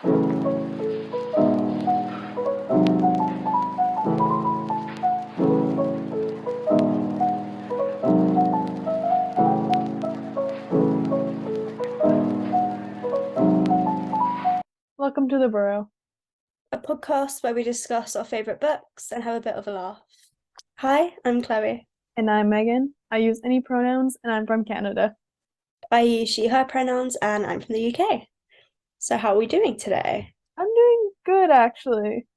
Welcome to the Burrow. A podcast where we discuss our favourite books and have a bit of a laugh. Hi, I'm Chloe. And I'm Megan. I use any pronouns and I'm from Canada. I use she, her pronouns, and I'm from the UK. So, how are we doing today? I'm doing good actually.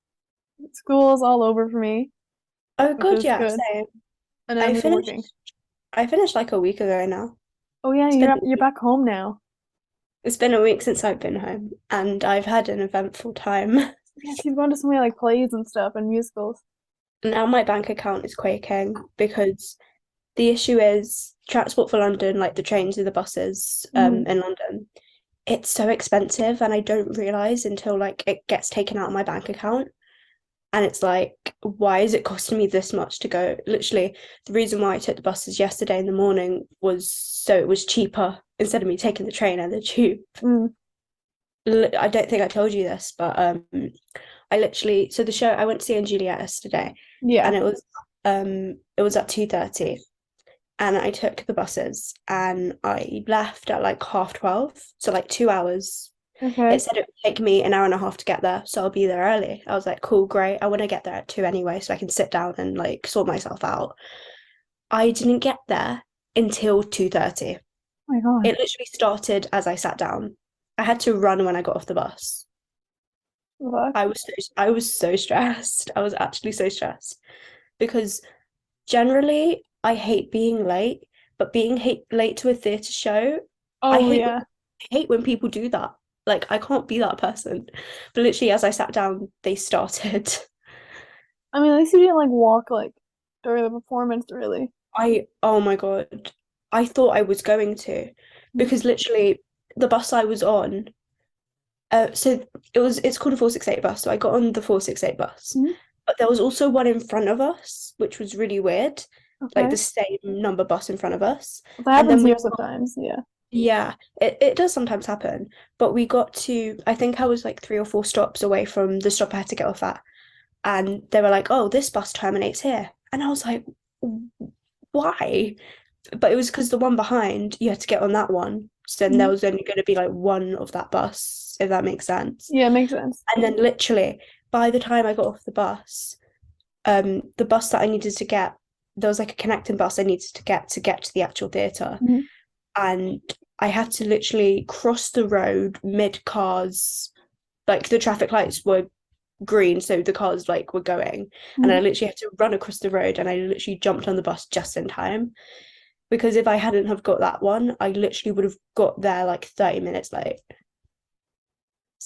School's all over for me, Oh, which good, is yeah, good. same. And I I'm working. finished. I finished like a week ago now. Oh yeah, It's been you're back home now. it's been a week since I've been home, and I've had an eventful time. Yes, you've gone to so many like plays and stuff and musicals. Now my bank account is quaking because the issue is Transport for London, like the trains and the buses, Mm. in London. It's so expensive, and I don't realise until like it gets taken out of my bank account. And it's like, why is it costing me this much to go? Literally, the reason why I took the buses yesterday in the morning was so it was cheaper instead of me taking the train and the tube. Mm. I don't think I told you this, but I literally so the show I went to see in Juliet yesterday, and Yeah. it was at 2:30, and I took the buses and I left at like 12:30, so like 2 hours. It Okay. said it would take me an hour and a half to get there, so I'll be there early. I was like, cool, great. I want to get there at 2 anyway, so I can sit down and like sort myself out. I didn't get there until 2:30. Oh my God. It literally started as I sat down. I had to run when I got off the bus. What the fuck? I was so stressed. I was actually so stressed because generally I hate being late, but late to a theatre show, I Oh hate when, yeah. I hate when people do that. Like I can't be that person. But literally as I sat down, they started. I mean, at least you didn't like walk like during the performance, really. Oh my God. I thought I was going to Mm. because literally the bus I was on, so it's called a 468 bus. So I got on the 468 bus. Mhm. But there was also one in front of us, which was really weird. Like Okay. the same number bus in front of us. Well, that And happens then here we sometimes. Yeah. Yeah, it does sometimes happen. But we got to, I think I was like 3 or 4 stops away from the stop I had to get off at. And they were like, oh, this bus terminates here. And I was like, why? But it was because the one behind, you had to get on that one. So then there Mhm. was only going to be like one of that bus, if that makes sense. Yeah, it makes sense. And then literally, by the time I got off the bus that I needed to get, there was like a connecting bus I needed to get to the actual theatre. Mhm. And I had to literally cross the road mid cars. Like the traffic lights were green, so the cars like were going, and I Mhm. literally had to run across the road, and I literally jumped on the bus just in time because if I hadn't have got that one, I literally would have got there like 30 minutes late.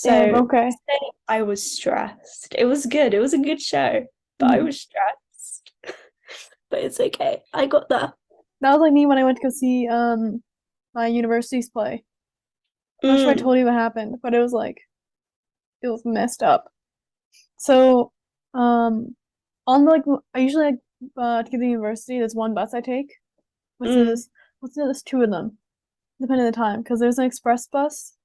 Damn, So okay. I was stressed. It was good. It was a good show, but I Mhm. was stressed. But it's okay. I got there. That was like me when I went to go see my university's play. I'm not sure I Mm, told you what happened, but it was like it was messed up. So, on like I usually like to get to the university, there's one bus I take, which mm, is there's two of them, depending on the time, because there's an express bus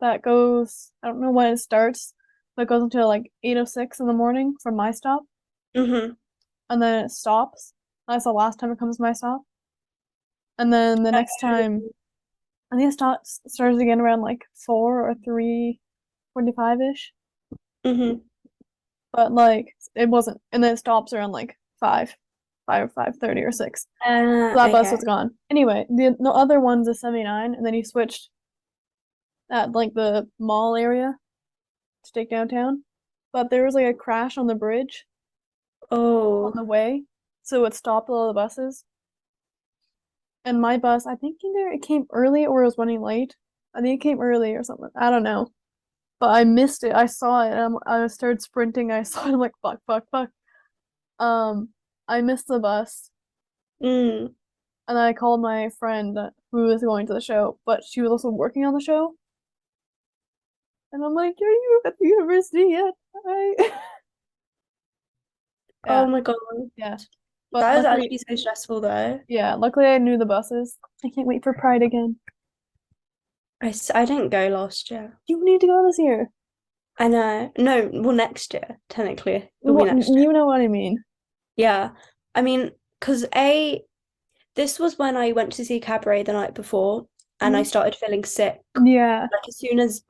that goes I don't know when it starts, but it goes until like 8:06 in the morning from my stop, mm-hmm. and then it stops. That's the last time it comes to my stop. And then the next time I think started again around like 4 or 3:45 ish. Mm-hmm. But like it wasn't, and then it stops around like 5 or 5:30 or 6. So that bus Okay. was gone. Anyway, the other one's a 79, and then he switched at like the mall area to take downtown. But there was like a crash on the bridge on Oh, the way, so it stopped all the buses. And my bus, I think either it came early or it was running late. I think it came early or something. I don't know. But I missed it. I saw it. And I started sprinting. I saw it. I'm like, fuck, fuck, fuck. Um, I missed the bus, mm. and I called my friend who was going to the show, but she was also working on the show. And I'm like, are you at the university yet? I Oh Yeah, my God. yeah. But That is luckily, actually so stressful though. yeah, luckily I knew the buses. I can't wait for Pride again. I didn't go last year. You need to go this year. I know. No, well, next year, technically. It'll be What next year. you know what I mean? Yeah. I mean, because this was when I went to see Cabaret the night before and I Mhm. started feeling sick. Yeah. Like as soon as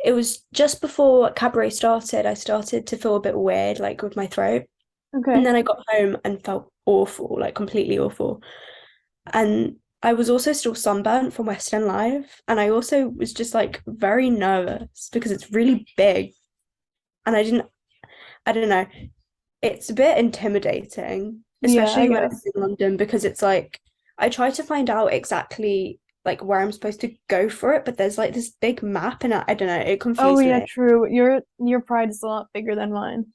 it was just before Cabaret started, I started to feel a bit weird, like with my throat. And Okay. then I got home and felt awful, like completely awful. And I was also still sunburnt from West End Live. And I also was just like very nervous because it's really big. And I don't know, it's a bit intimidating, Yeah, I especially when guess. it's in London because it's like I try to find out exactly like where I'm supposed to go for it, but there's like this big map and I don't know, it Oh confused yeah, me. true. Your pride is a lot bigger than mine.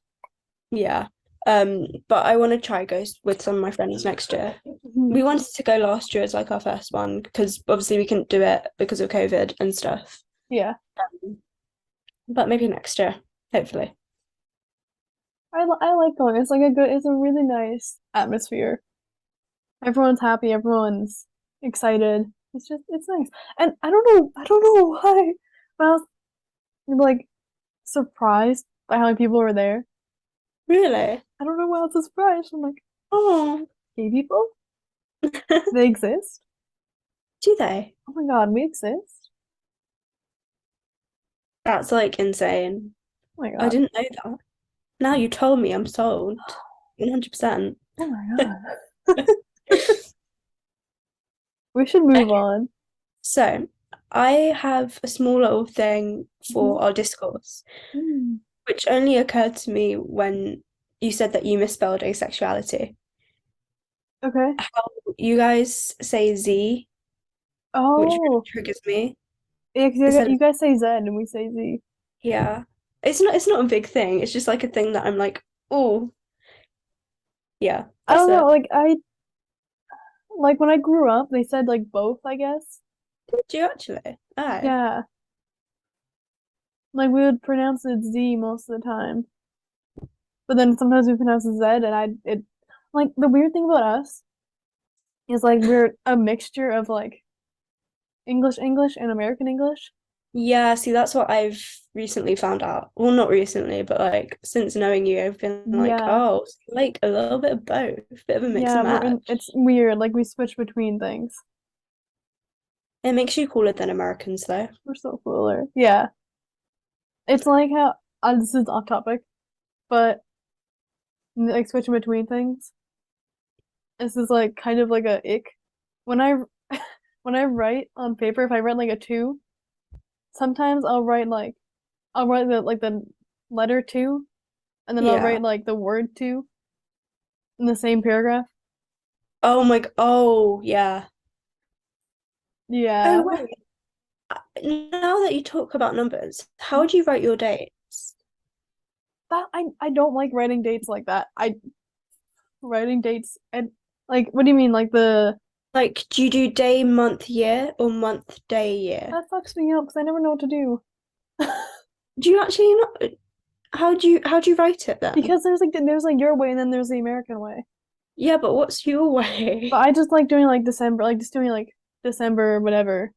Yeah. But I want to try go with some of my friends next year. Mhm. We wanted to go last year as like our first one because obviously we couldn't do it because of COVID and stuff. Yeah. But maybe next year, hopefully. I like going. It's like a good it's a really nice atmosphere. Everyone's happy, everyone's excited. It's nice. And I don't know why, but I was like surprised by how many people were there. Really? I don't know why I was so surprised. I'm like, Oh, gay people? They exist? do they? Oh my God, we exist? That's like insane. Oh my I God. didn't know that. Now you told me, I'm sold. 100%. Oh my God. We should move Okay, on. so I have a small little thing Mhm. for our discourse, Mm. which only occurred to me when you said that you misspelled asexuality. Okay. How you guys say Z, which really Oh, triggers me. yeah, 'cause Instead of you guys say Z and we say Z. yeah. It's not a big thing. It's just like a thing that I'm like, oh, yeah, I that's don't know, it. like when I grew up, they said like both, I guess. Did you actually? Oh. Yeah. Like we would pronounce it Z most of the time. But then sometimes we pronounce it Z and it like the weird thing about us is like we're a mixture of like English and American English. Yeah, see, that's what I've recently found out. Well, not recently, but like since knowing you, I've been like, Yeah. oh, like a little bit of both, bit of a mix Yeah, and match. it's weird. Like we switch between things. It makes you cooler than Americans, though. We're so cooler. Yeah. It's like how this is off topic, but like switching between things. This is like kind of like a ick. When I when I write on paper, if I write like a two, sometimes I'll write the letter two, and then I'll Yeah. write like the word two in the same paragraph. Oh, yeah. Oh, Yeah. wait. Now that you talk about numbers, how Mhm. do you write your dates? That I don't like writing dates like that. I writing dates and like what do you mean? Like the Like, do you do day, month, year, or month, day, year? that fucks me up because I never know what to do. Do you actually not? How do you write it then? Because there's like your way and then there's the American way. Yeah, but what's your But way? I just like doing like December, like just doing like December, whatever.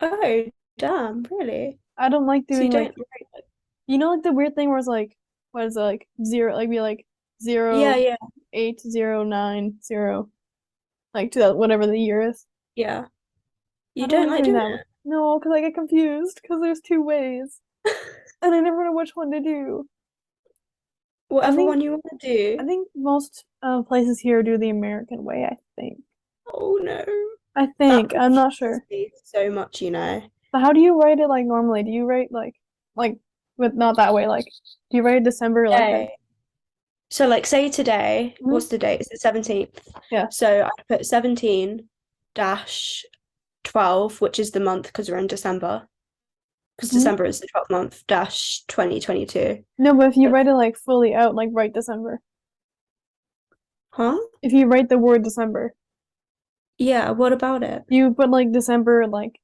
Oh, damn, really? I don't like So you doing don't like write it? like the weird thing where it's like what is it like zero like be like Yeah, zero yeah. 8 0 9 0 like to that whatever the year is. Yeah. I You don't don't like like doing doing that. No, because I get confused because there's two ways it? and I never know which one to do. I Whatever think one you want to I do. think most places here do the American way, I think. Oh no. I That think. I'm not confuses sure. me so much, you know. But how do you write it like normally? Do you write like with not that way, like do you write December like the Okay. So like say today, Mhm. what's the date? It's the 17th. Yeah. So I put 17 dash 12, which is the month because we're in December. Because Mhm. December is the 12th month, dash 2022. No, but if you But write it like fully out, like write December. huh? If you write the word December, Yeah, what about it? you put like December like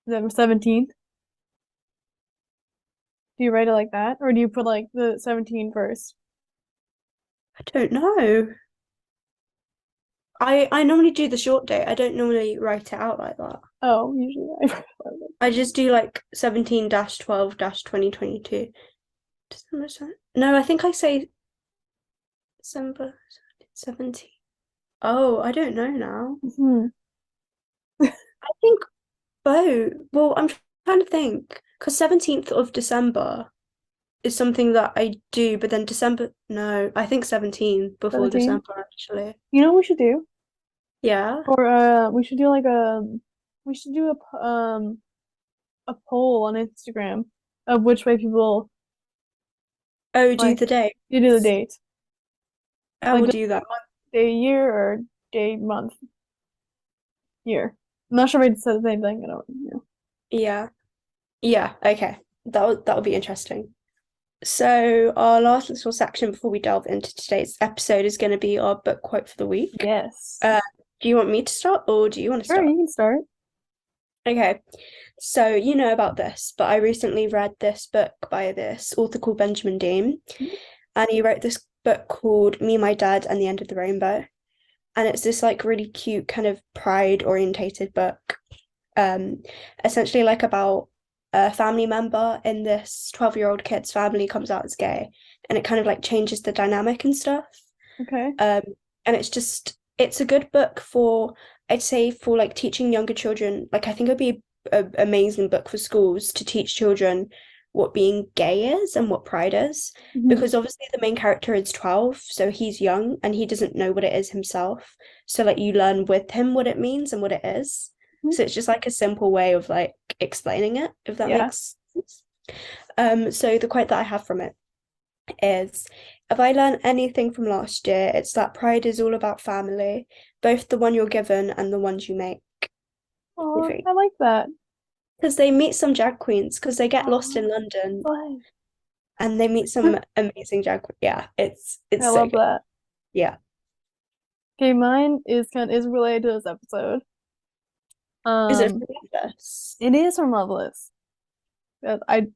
the 17th. Do you write it like that? Or do you put like the 17 first? I don't know. I normally do the short date. I don't normally write it out like that. Oh, usually I. I just do like 17-12-2022. No, I think I say December 17. Oh, I don't know now. Mhm. I think both. Well, I'm trying to think because 17th of December is something that I do, but then December, no, I think 17 before 17. December actually. You know what we should do? Yeah. Or we should do like we should do a poll on Instagram of which way people Oh, do like the date. you do the date. I Like will just do that. month, day, year, or day, month, year. I'm not sure if I said the same thing. I don't know. Yeah. Yeah, okay. That would be interesting. So our last little section before we delve into today's episode is going to be our book quote for the week. Yes. Do you want me to start or do you want to Sure, start? you can start. Okay. So you know about this, but I recently read this book by this author called Benjamin Dean, and he wrote this book called Me, My Dad, and the End of the Rainbow. And it's this like really cute kind of pride orientated book, um, essentially like about a family member in this 12-year-old kid's family comes out as gay, and it kind of like changes the dynamic and stuff. Okay. And it's a good book for, I'd say, for like teaching younger children. Like I think it'd be an amazing book for schools to teach children what being gay is and what pride is, Mhm. because obviously the main character is 12, so he's young and he doesn't know what it is himself. So like you learn with him what it means and what it is. Mhm. So it's just like a simple way of like explaining it, if that Yeah. makes sense. So the quote that I have from it is, if I learned anything from last year, it's that pride is all about family, both the one you're given and the ones you make. Oh, I like that. Because they meet some drag queens, because they get lost in Oh, London fun. and they meet some amazing drag queens. Yeah, I it's so love good. that. Yeah. Okay, mine is related to this episode. Is it Um, from this? it is from Loveless. But I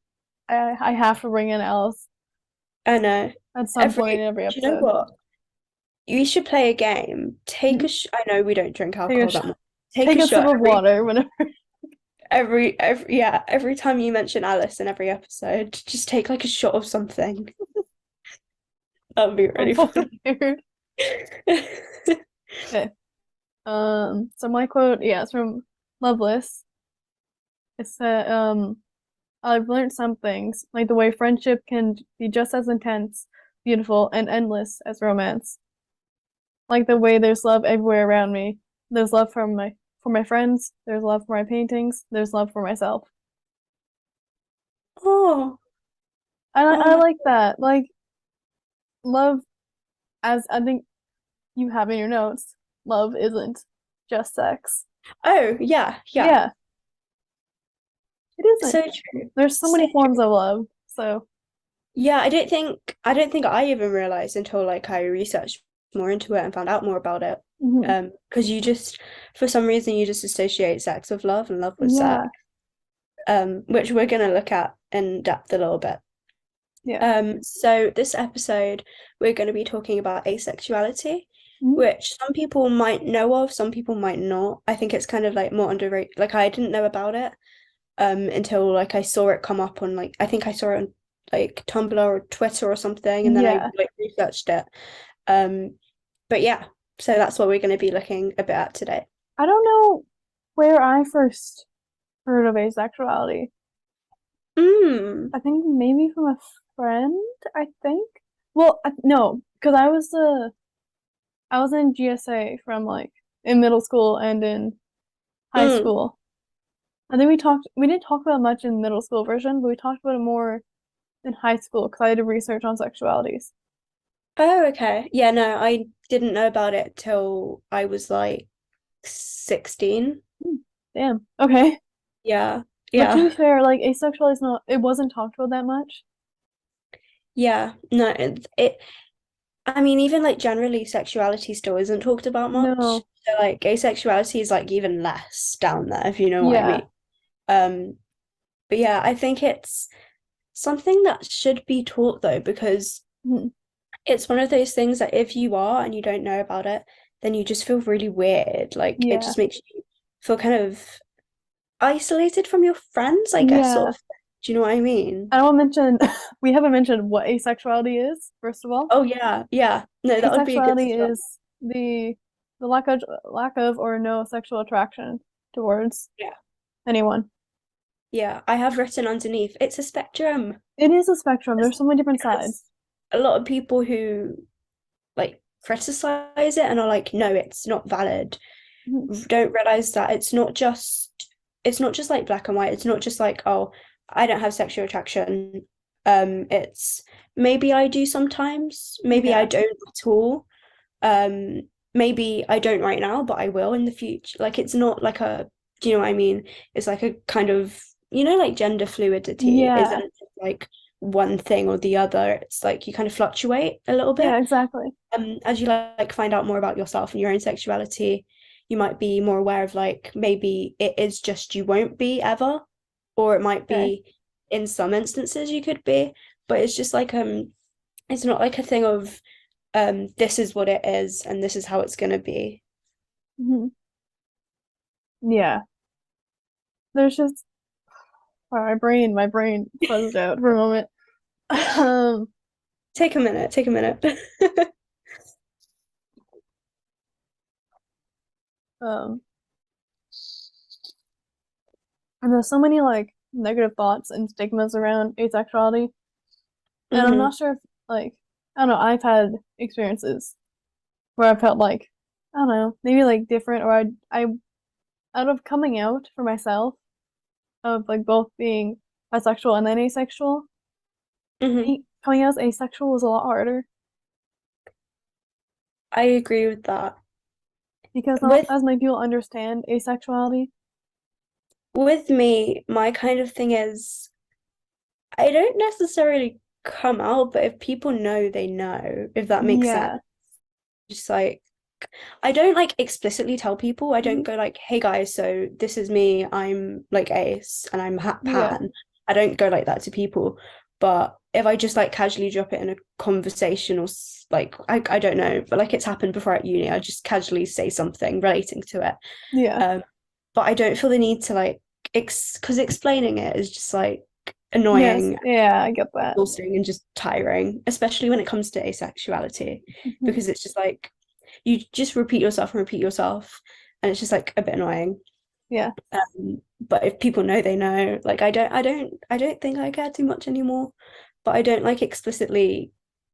have to bring in Alice I know. at some Every, point in every do you know episode. what? You should play a game. Take a Mhm. sh I know we don't drink Take a alcohol sh that much. Take take a a sip shot of water whenever. every time you mention Alice in every episode, just take like a shot of something. That would be I'm really fun. weird. Okay. So my quote, yeah, it's from Loveless. It's that I've learned some things, like the way friendship can be just as intense, beautiful, and endless as romance. Like the way there's love everywhere around me. There's love for my friends, there's love for my paintings, there's love for myself. Oh, oh I my. like that. Like love, as I think you have in your notes, love isn't just sex. Oh, yeah, yeah. Yeah, it isn't. So true. There's so So many forms true. of love. So, Yeah, I don't think I even realized until like I researched more into it and found out more about it. mhm. Because you just for some reason you just associate sex with love and love with sex. Yeah, Which we're gonna look at in depth a little bit. yeah. So this episode we're going to be talking about asexuality, Mhm. which some people might know of, some people might not. I think it's kind of like more underrated. Like I didn't know about it until like I saw it come up on like I think I saw it on like Tumblr or Twitter or something, and then I Yeah. like researched it. Um, but yeah, so that's what we're going to be looking a bit at today. I don't know where I first heard of asexuality. Mm. I think maybe from a friend, I think. Well, no, because I was in GSA from like in middle school and in high Mm. school. I think we didn't talk about it much in middle school version, but we talked about it more in high school because I did research on sexualities. Oh, okay. Yeah, no, I didn't know about it till I was like 16. Hmm, damn. Okay. Yeah, But to be yeah, fair, like asexuality is not, it wasn't talked about that much. yeah. No, I mean, even like generally, sexuality still isn't talked about much. No. So like asexuality is like even less down there, if you know what I Yeah. mean. Um, but yeah, I think it's something that should be taught though, because Mhm. it's one of those things that if you are and you don't know about it, then you just feel really weird. Like it Yeah. just makes you feel kind of isolated from your friends, I guess, sort Yeah. of. Do you know what I mean? I don't mention we haven't mentioned what asexuality is, first of all. Oh yeah, yeah. No, that would be a good Asexuality start. is the lack of or no sexual attraction towards Yeah. anyone. Yeah, I have written underneath, it's a spectrum. It is a spectrum. There's so many different sides. Because a lot of people who like criticize it and are like, no, it's not valid, Mhm. don't realize that it's not just like black and white. It's not just like, oh, I don't have sexual attraction. It's maybe I do sometimes, maybe I Yeah. don't at all. Um, maybe I don't right now, but I will in the future. Like it's not like a, do you know what I mean? It's like a kind of, like gender fluidity Yeah. isn't like one thing or the other. It's like you kind of fluctuate a little Yeah, bit. exactly. As you like find out more about yourself and your own sexuality, you might be more aware of like maybe it is just you won't be ever, or it might Okay. be in some instances you could be, but it's just like it's not like a thing of this is what it is and this is how it's gonna be. Mhm. Yeah. There's just wow, my brain buzzed out for a moment. Um, Take a minute. um, and there's so many like negative thoughts and stigmas around asexuality, and I'm Hmm. not sure if like I don't know. I've had experiences where I felt like I don't know, maybe like different, or I out of coming out for myself of like both being bisexual and then asexual. Hmm. Coming out as asexual was a lot harder I agree with that. because not With as many people understand asexuality. with me, my kind of thing is I don't necessarily come out, but if people know, they know, if that makes sense. Yeah. Just like I don't like explicitly tell people. I don't Mhm. go like, "Hey guys, so this is me. I'm like Ace and I'm Yeah. Pan." I don't go like that to people. But if I just like casually drop it in a conversation or like I don't know, but like it's happened before at uni, I just casually say something relating to it. Yeah. Um, but I don't feel the need to like because explaining it is just like Yes. annoying, Yeah, I get that. exhausting, and just tiring, especially when it comes to asexuality, Mhm. because it's just like you just repeat yourself, and it's just like a bit annoying. Yeah. But if people know, they know. Like I don't think I care too much anymore. But I don't like explicitly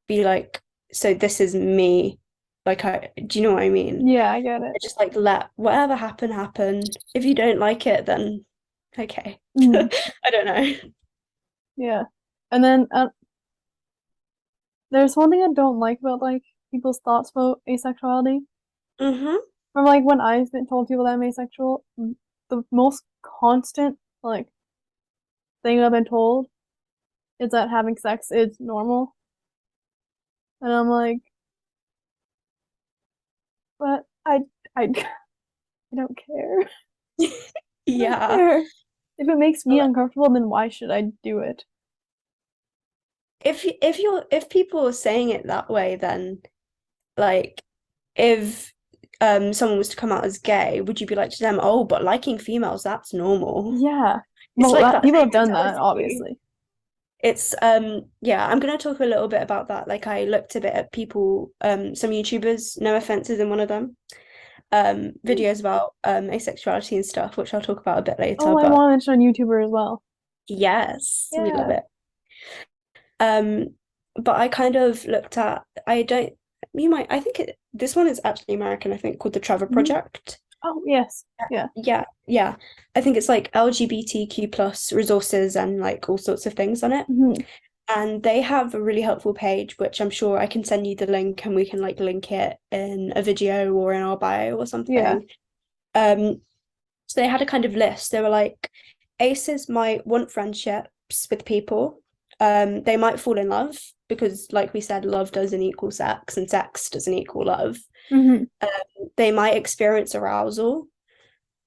be like, so this is me. Like do you know what I mean? Yeah, I get it. I just like let whatever happen happen. If you don't like it, then okay. Mhm. I don't know. Yeah. And then there's one thing I don't like about like people's thoughts about asexuality. Hmm. From like when I've been told people that I'm asexual, the most constant like thing I've been told is that having sex is normal. And I'm like, but I I don't care. I don't Yeah. care. If it makes me Well, uncomfortable, then why should I do it? if people are saying it that way, then like if someone was to come out as gay, would you be like to them, oh, but liking females, that's normal? Yeah. It's Well, like that that people same have done that, mentality. obviously. It's yeah, I'm gonna talk a little bit about that. Like I looked a bit at people, some YouTubers, no offenses in one of them, videos about asexuality and stuff, which I'll talk about a bit later. Oh, I But want to mention a YouTuber as well. yes, we love Yeah. it. Um, but I kind of looked at, I don't, you might, I think this one is actually American, I think, called the Trevor Mhm. Project. Oh, yes. Yeah. Yeah, yeah. I think it's like LGBTQ plus resources and like all sorts of things on it. Hmm. And they have a really helpful page, which I'm sure I can send you the link and we can like link it in a video or in our bio or Yeah. something. Um, so they had a kind of list. They were like, aces might want friendships with people. They might fall in love because, like we said, love doesn't equal sex and sex doesn't equal love. Hmm. They might experience arousal.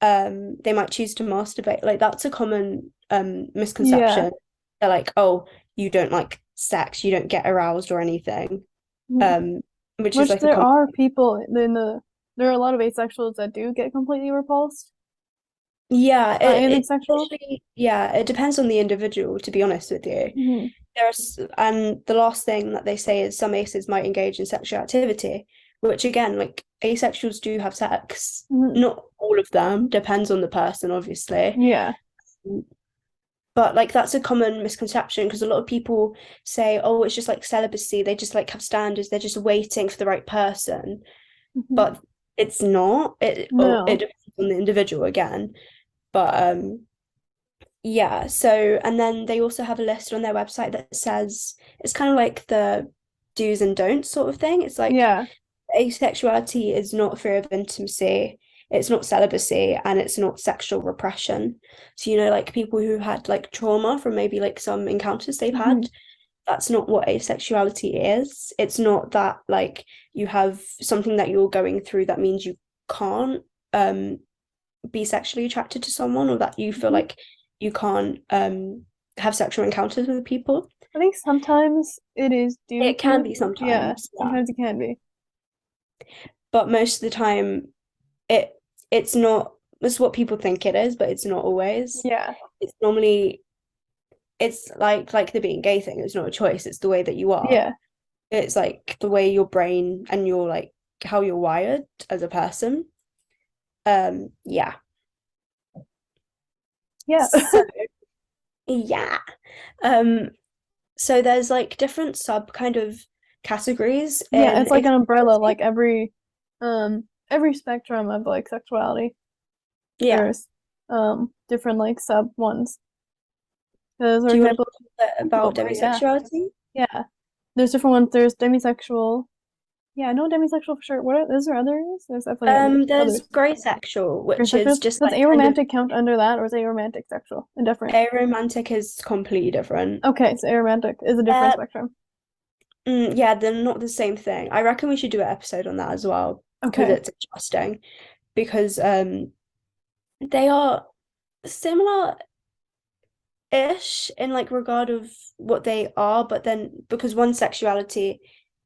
They might choose to masturbate. Like that's a common Yeah. misconception. They're like, oh, you don't like sex, you don't get aroused or anything. Mhm. Um, which is Which like a there common are people in the there are a lot of asexuals that do get completely repulsed Yeah, by it anything sexual. literally, yeah, it depends on the individual, to be honest with you. Hmm. And the last thing that they say is some aces might engage in sexual activity, which again, like asexuals do have sex. Hmm. Not all of them, depends on the person, obviously. Yeah. But like that's a common misconception because a lot of people say, oh, it's just like celibacy. They just like have standards. They're just waiting for the right person. Hmm. But it's not. It No. depends on the individual again. But yeah, so and then they also have a list on their website that says it's kind of like the do's and don'ts sort of thing. It's like Yeah. asexuality is not fear of intimacy, it's not celibacy, and it's not sexual repression. So, like people who had like trauma from maybe like some encounters they've Hmm. had, that's not what asexuality is. It's not that like you have something that you're going through that means you can't be sexually attracted to someone or that you feel Hmm. like you can't have sexual encounters with people. I think sometimes it is due It can to, be yeah, sometimes, yeah. sometimes it can be. But most of the time it it's not, it's what people think it is, but it's not always. Yeah. It's normally, it's like the being gay thing, it's not a choice, it's the way that you are. Yeah. It's like the way your brain and your like how you're wired as a person. Yeah. Yeah. So yeah. Um so there's like different sub kind of categories Yeah, in it's like an umbrella, like asexuality. every spectrum of like sexuality. Yeah. There's different like sub ones. There's for Do you want to example, talk a bit about oh yeah. demisexuality? Yeah. There's different ones. There's demisexual. Yeah, I know demisexual for sure. What are, is there others? There's definitely There's others. gray sexual, Gray which is sexual. just Does like kind of, aromantic count under that, or is aromantic sexual and different? aromantic is completely different. Okay, so aromantic is a different Uh, spectrum. yeah, they're not the same thing. I reckon we should do an episode on that as well because Okay. it's interesting. Because they are similar-ish in like regard of what they are, but then because one's sexuality,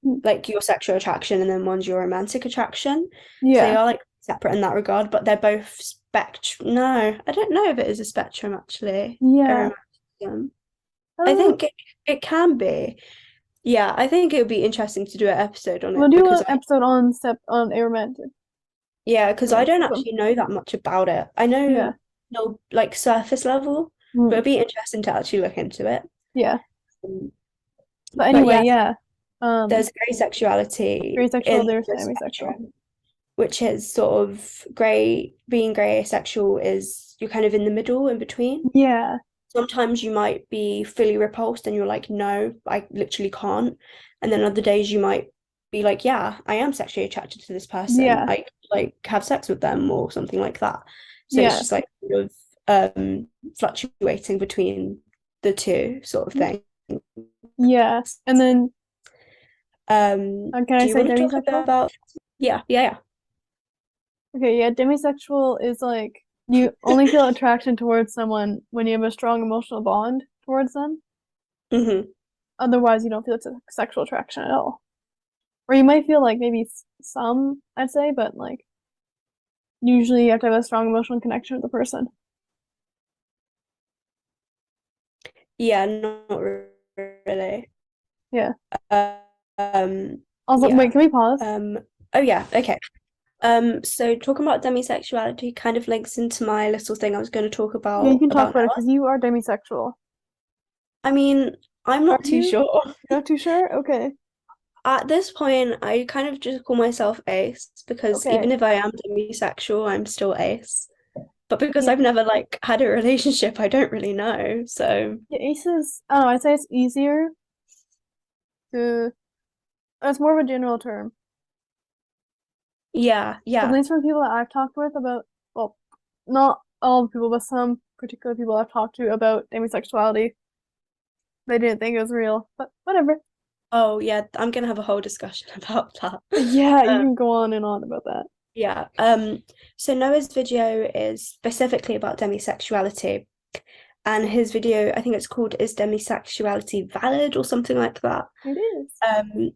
Hmm. like your sexual attraction, and then one's your romantic attraction. So they Yeah. are like separate in that regard, but they're both spectrum. No, I don't know if it is a spectrum actually. Yeah. Aromanticism. I I don't know. think it can be. Yeah, I think it would be interesting to do an episode on We'll it do because an episode on step on aromantic I don't romanticism. actually know that much about it. I Yeah. know no like surface level, but Hmm. it'd be interesting to actually look into it. Yeah. Um, But But anyway, yeah, yeah. there's gray sexuality Gray sexual, in there's the demisexual. spectrum, which is sort of grey. Being grey asexual is you're kind of in the middle, in between. Yeah. Sometimes you might be fully repulsed and you're like, no, I literally can't. And then other days you might be like, yeah, I am sexually attracted to this person. Yeah. I like have sex with them or something like that. So it's Yeah. just like sort of fluctuating between the two sort of thing. Yeah. And then can I Do you say want to talk a bit demisexual? about, yeah. Okay, yeah, demisexual is like you only feel attraction towards someone when you have a strong emotional bond towards them. Hmm. Otherwise, you don't feel it's a sexual attraction at all. Or you might feel like maybe some, I'd say, but like usually you have to have a strong emotional connection with the person. Yeah, not really. Yeah. Also, wait, Yeah. can we pause? Um, oh yeah, okay. So talking about demisexuality kind of links into my little thing I was going to talk Yeah, you can talk about about it now. because you are demisexual. I mean, I'm Are not too you? sure. You're not too sure? Okay. At this point, I kind of just call myself ace because Okay. even if I am demisexual, I'm still ace. But because Yeah. I've never like had a relationship, I don't really know. So Yeah, aces, I don't know, I'd say it's easier to, it's more of a general term. yeah, At yeah. least from people that I've talked with about, well, not all people, but some particular people I've talked to about demisexuality, they didn't think it was real, but whatever. Oh yeah, I'm gonna have a whole discussion about that. Yeah, you Um, can go on and on about that. yeah. So Noah's video is specifically about demisexuality, and his video, I think it's called "Is Demisexuality Valid?" or something like that. It is. Um,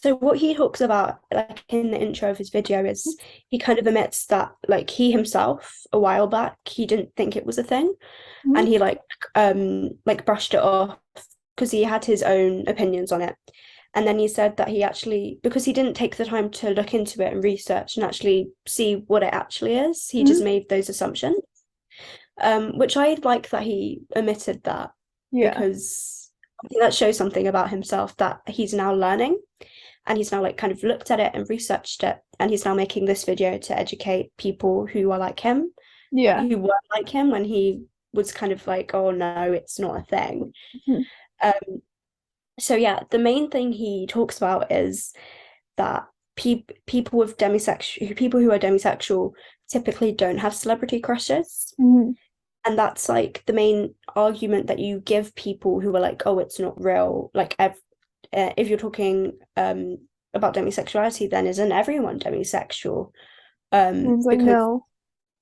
So what he talks about, like in the intro of his video, is he kind of admits that like he himself a while back he didn't think it was a thing, Mhm. and he like brushed it off because he had his own opinions on it. And then he said that he actually, because he didn't take the time to look into it and research and actually see what it actually is, he just Mhm. made those assumptions. Which I like that he omitted that, Yeah. because I think that shows something about himself, that he's now learning and he's now like kind of looked at it and researched it, and he's now making this video to educate people who are like him, Yeah. who were like him when he was kind of like, oh no, it's not a thing. Mhm. Um, so yeah, the main thing he talks about is that people with demisexual people who are demisexual typically don't have celebrity crushes. Mhm. And that's like the main argument that you give people who are like, oh, it's not real. Like, if you're talking about demisexuality, then isn't everyone demisexual? And it's like, Because no.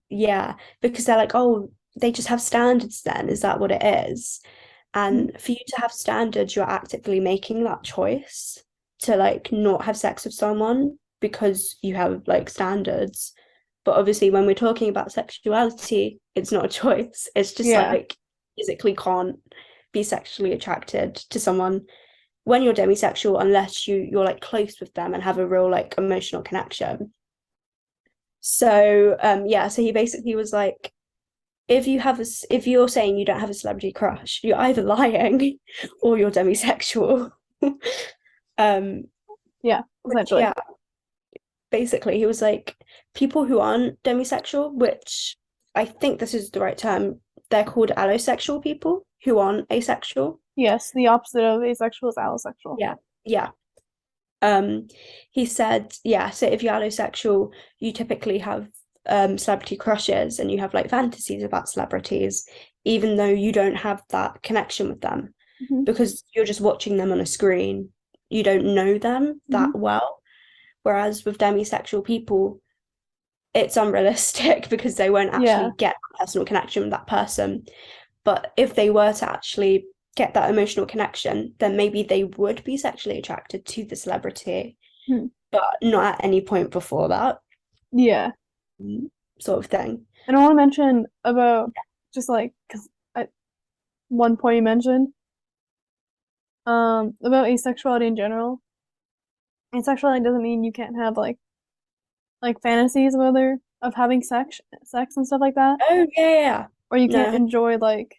yeah, because they're like, oh, they just have standards then. Is that what it is? Mhm. And for you to have standards, you're actively making that choice to like not have sex with someone because you have like standards. But obviously, when we're talking about sexuality, it's not a choice. It's just Yeah. like physically can't be sexually attracted to someone when you're demisexual unless you're like close with them and have a real like emotional connection. So yeah, so he basically was like, if you're saying you don't have a celebrity crush, you're either lying or you're demisexual. um, Yeah. which Essentially. yeah, basically he was like, people who aren't demisexual, which I think this is the right term, they're called allosexual people who aren't asexual. Yes. The opposite of asexual is allosexual. Yeah, yeah. Um, he said, yeah, so if you're allosexual, you typically have celebrity crushes and you have like fantasies about celebrities, even though you don't have that connection with them Mhm. because you're just watching them on a screen. You don't know them that Mhm. well. Whereas with demisexual people, it's unrealistic because they won't Yeah. actually get a personal connection with that person. But if they were to actually get that emotional connection, then maybe they would be sexually attracted to the celebrity, Mhm. but not at any point before that, Yeah. sort of thing. And I want to mention about just like, because at one point you mentioned about asexuality in general. Asexuality doesn't mean you can't have like fantasies of other of having sex and stuff like that, Oh yeah, yeah, yeah. or you can't No, enjoy like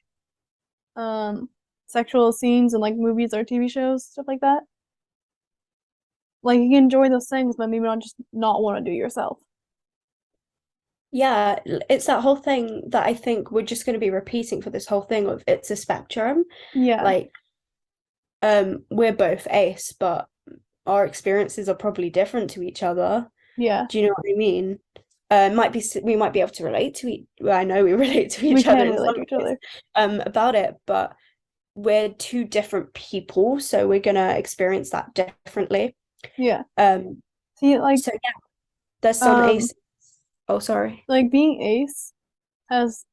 um sexual scenes in like movies or TV shows, stuff like that. Like you can enjoy those things, but maybe not want to do yourself. yeah, it's that whole thing that I think we're just going to be repeating for this whole thing of it's a spectrum. Yeah. Like, we're both ace, but our experiences are probably different to each other. Yeah. Do you know what I mean? We might be able to relate to each. Well, I know we relate to We each other can in relate some to each ways, other. about it, but we're two different people, so we're gonna experience that differently. Yeah. Um, See, like so yeah, there's some um ace. Oh, sorry. like being ace has,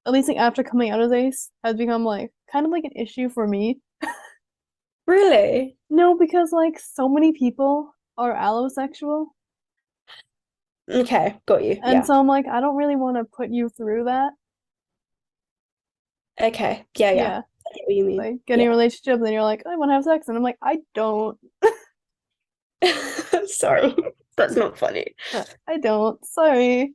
at least like after coming out as ace, has become like kind of like an issue for me. Really? No, because like so many people are allosexual. Okay, got you. And Yeah. so I'm like, I don't really want to put you through that. Okay. Yeah, yeah. Yeah. I get what you mean. Like getting Yeah. a relationship and then you're like, I want to have sex. And I'm like, I don't. Sorry, that's not funny. I don't. Sorry.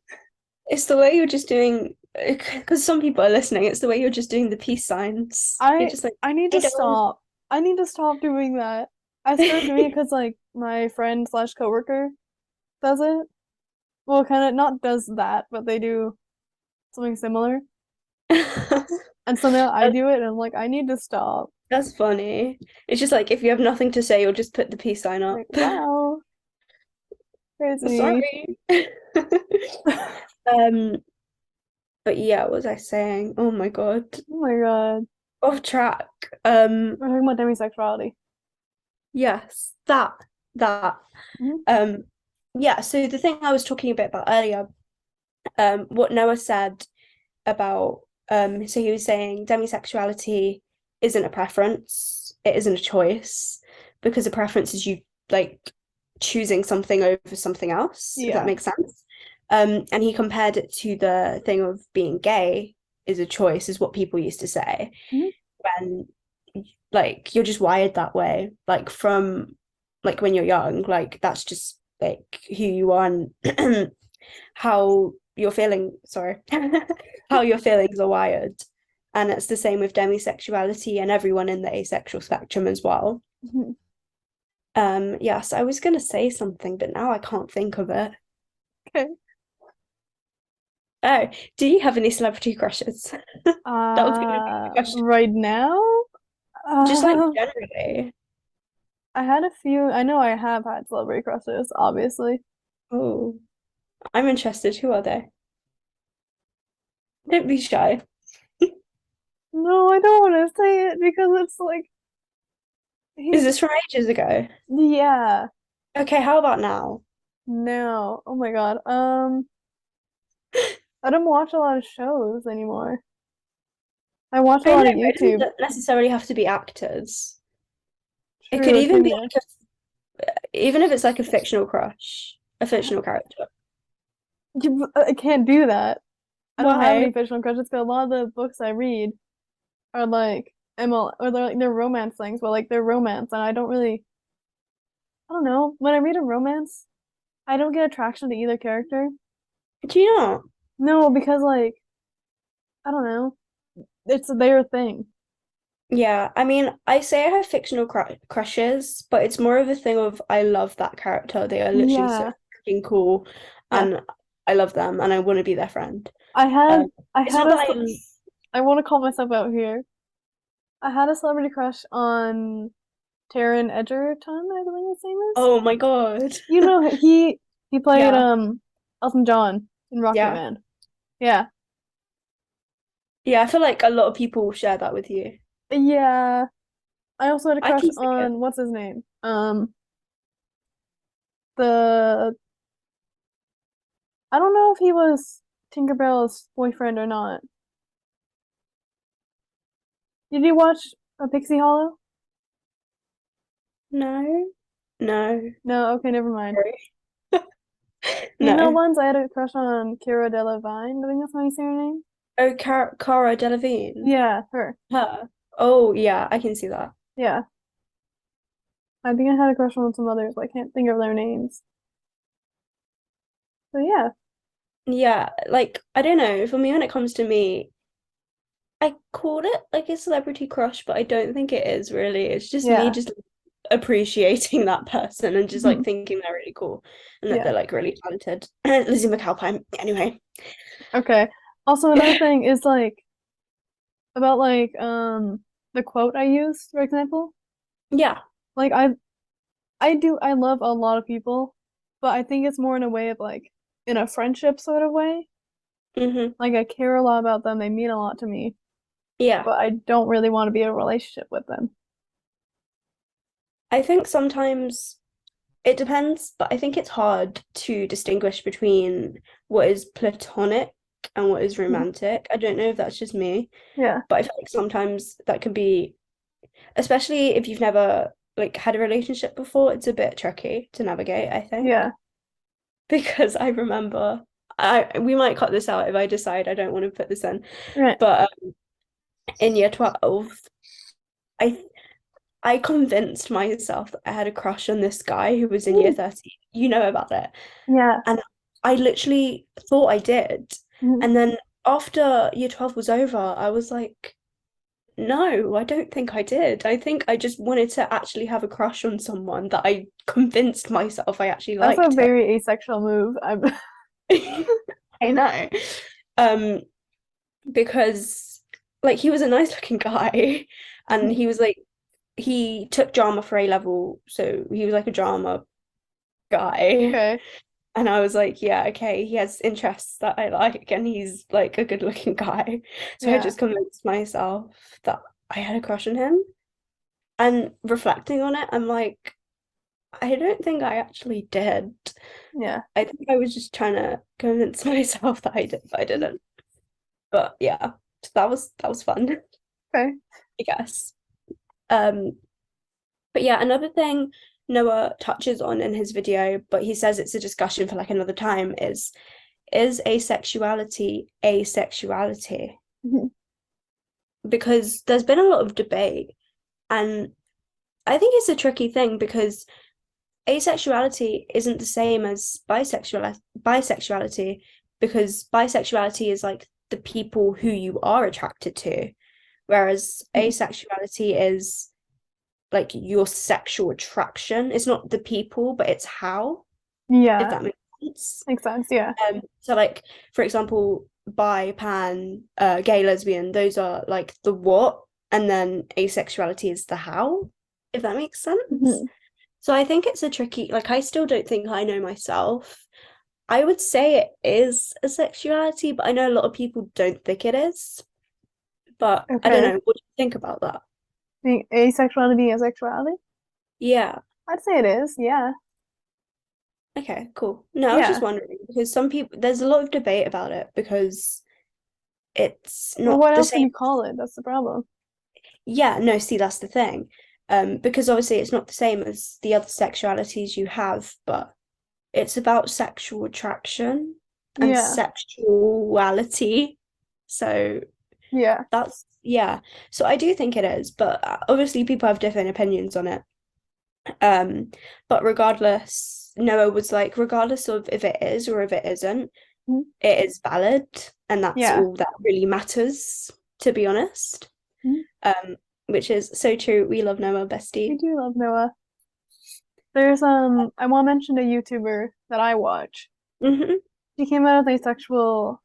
It's the way you're just doing, because some people are listening, it's the way you're just doing the peace signs. You're I just like, I need I to don't. stop. I need to stop doing that. I started doing it because like my friend slash coworker does it. Well, kind of not does that, but they do something similar. And so now I do it and I'm like, I need to stop. That's funny. It's just like if you have nothing to say, you'll just put the peace sign up. Like, wow, crazy. Sorry. Um, but yeah, what was I saying? Oh my God. Oh my God. Off track. We're talking about demisexuality. Yes, that. Mhm. Um, yeah, so the thing I was talking a bit about earlier, what Noah said about, so he was saying demisexuality isn't a preference, it isn't a choice, because a preference is you like choosing something over something else, if that Yeah. makes sense. And he compared it to the thing of being gay is a choice, is what people used to say Mhm. when like you're just wired that way, like from like when you're young, like that's just like who you are and how you're feeling, sorry, how your feelings are wired. And it's the same with demisexuality and everyone in the asexual spectrum as well. Mhm. Yes, I was gonna say something, but now I can't think of it. Okay. Oh, do you have any celebrity crushes? That was gonna be the question. Right now, Just like uh, generally. I had a few. I know I have had celebrity crushes, obviously. Oh, I'm interested. Who are they? Don't be shy. No, I don't want to say it because it's like Is he's this from ages ago? yeah. Okay, how about now? No. Oh my God. I don't watch a lot of shows anymore. I watch a I know lot of it YouTube. doesn't necessarily have to be actors. It could True, it even can be be. like even if it's like a fictional crush, a fictional character. I can't do that. I don't have any Why? fictional crushes because a lot of the books I read are like ML or they're romance things, but like they're romance, and I don't really. I don't know. When I read a romance, I don't get attraction to either character. Do you not? No, because like I don't know. It's their thing. Yeah, I mean, I say I have fictional crushes, but it's more of a thing of I love that character. They are literally so Yeah. freaking cool, Yeah. and I love them, and I want to be their friend. I had Um, I it's had not a that ce- I, I want to call myself out here. I had a celebrity crush on Taron Egerton, I believe his name is. oh my God. You know he played Yeah, Elton John in Rocket yeah, Man. Yeah. yeah. I feel like a lot of people share that with you. Yeah. I also had a I crush can see it. on what's his name? The I don't know if he was Tinkerbell's boyfriend or not. Did you watch a Pixie Hollow? No, no, No, okay, never mind. sorry. Female No. ones, I had a crush on Cara Delevingne. I think that's how you say her name. Oh, Cara Delevingne. Yeah, her. Her. Oh, yeah, I can see that. Yeah. I think I had a crush on some others, but I can't think of their names. So yeah. Yeah, like I don't know. For me, when it comes to me, I called it like a celebrity crush, but I don't think it is really. It's just me Yeah. just appreciating that person and just like Mhm. thinking they're really cool and that Yeah. they're like really talented. Lizzie McAlpine. Anyway. Okay. Also, another thing is like about like the quote I used, for example. Yeah. Like I love a lot of people, but I think it's more in a way of like in a friendship sort of way. Hmm. Like I care a lot about them, they mean a lot to me, Yeah. but I don't really want to be in a relationship with them. I think sometimes it depends, but I think it's hard to distinguish between what is platonic and what is Mhm. romantic. I don't know if that's just me, Yeah. but I feel like sometimes that can be, especially if you've never like had a relationship before, it's a bit tricky to navigate, I think. Yeah. Because I remember I we might cut this out if I decide I don't want to put this in, Right. but in year 12, I I convinced myself that I had a crush on this guy who was in year Mm. 13. You know about it. Yeah. And I literally thought I did. Mhm. And then after year 12 was over, I was like, no, I don't think I did. I think I just wanted to actually have a crush on someone that I convinced myself I actually That's a liked him. very asexual move. I'm I know. Um, because like he was a nice looking guy and he was like he took drama for A level, so he was like a drama guy. okay. And I was like, yeah, okay, he has interests that I like, and he's like a good looking guy. So I Yeah. just convinced myself that I had a crush on him. And reflecting on it, I'm like, I don't think I actually did. Yeah. I think I was just trying to convince myself that I did, but I didn't. But yeah, so that was fun, Okay. I guess. Um, but yeah, another thing. Noah touches on in his video, but he says it's a discussion for like another time, is asexuality asexuality? Mhm. Because there's been a lot of debate, and I think it's a tricky thing because asexuality isn't the same as bisexuality, because bisexuality is like the people who you are attracted to, whereas asexuality is like your sexual attraction. It's not the people, but it's how, if Yeah, that makes sense. makes sense. Yeah. So like for example, bi, pan, gay, lesbian, those are like the what, and then asexuality is the how, if that makes sense. Mhm. So I think it's a tricky, like I still don't think I know myself. I would say it is a sexuality, but I know a lot of people don't think it is. But I don't Okay. know, what do you think about that? Being asexuality, asexuality? Yeah. I'd say it is. Yeah. Okay, cool. No, I was just Yeah. wondering because some people, there's a lot of debate about it because it's Well, not what the else would same. you call it? That's the problem. Yeah, no, see, that's the thing. Because obviously it's not the same as the other sexualities you have, but it's about sexual attraction and Yeah. sexuality. So Yeah. that's, yeah. So I do think it is, but obviously people have different opinions on it. Um, but regardless, Noah was like, regardless of if it is or if it isn't, Mhm. it is valid, and that's Yeah. all that really matters, to be honest. Mhm. Um, which is so true. We love Noah, We bestie. do love Noah. There's I want to mention a YouTuber that I watch. Hmm. She came out as asexual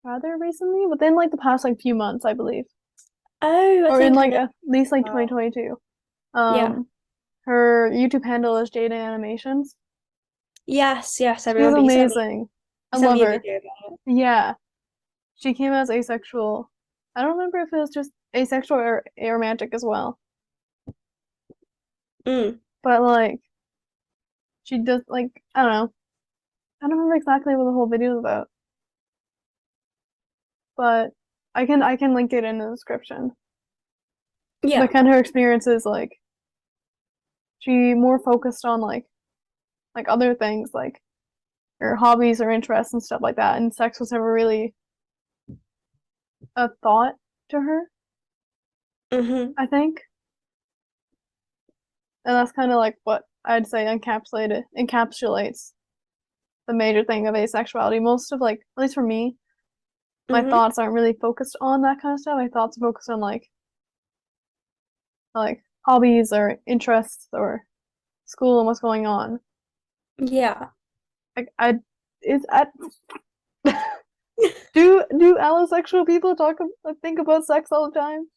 rather recently, within like the past like few months, I believe. Oh, I Or in think I like know. at least like About. 2022. Yeah. Her YouTube handle is Jada Animations. Yes, yes, I She's remember amazing. I you sent love me a her. video about it. Yeah. She came out as asexual. I don't remember if it was just asexual or aromantic as well. Mm, But like she does like I don't know. I don't remember exactly what the whole video is about. But I can link it in the description. yeah. But kind of her experiences like she more focused on like other things like her hobbies or interests and stuff like that. And sex was never really a thought to her, Hmm. I think. And that's kind of like what I'd say encapsulates the major thing of asexuality. Most of like, at least for me, my Hmm. thoughts aren't really focused on that kind of stuff. My thoughts are focused on like hobbies or interests or school and what's going on. Yeah. Like I is I do allosexual people think about sex all the time?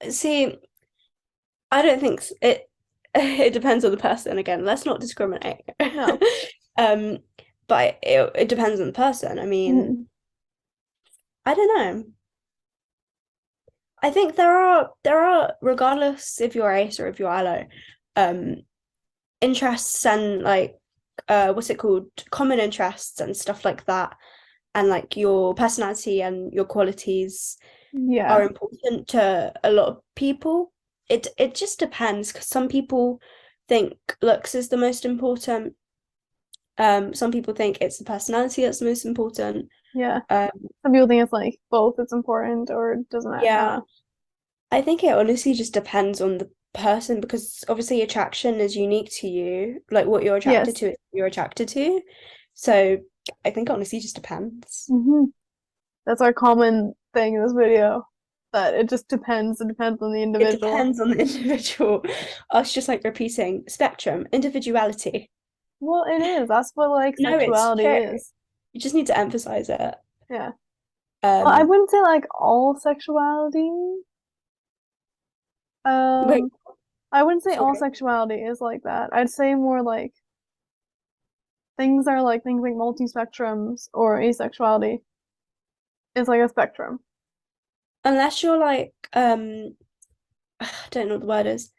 See, I don't think it it depends on the person again. Let's not discriminate. No. Um, but it depends on the person. I mean, Mhm. I don't know. I think there are regardless if you're ace or if you're allo, um, interests and like what's it called? Common interests and stuff like that, and like your personality and your qualities are Yeah. important to a lot of people. It just depends because some people think looks is the most important. Some people think it's the personality that's the most important. Yeah. Um, Some people think it's like both it's important or it doesn't matter. I don't yeah, know. I think it honestly just depends on the person because obviously attraction is unique to you. Like what you're attracted Yes. to, you're attracted to. So I think it honestly just depends. That's our common thing in this video. That it just depends. It depends on the It individual. depends on the individual. Us just like repeating spectrum, individuality. Well, it is. That's what like No, it's sexuality true. is. You just need to emphasize it. Yeah. Well, I Um, wouldn't say like all sexuality. wait, Um, I wouldn't say all sorry. sexuality is like that. I'd say more like things like multi-spectrums or asexuality is like a spectrum. Unless you're like, I don't know what the word is.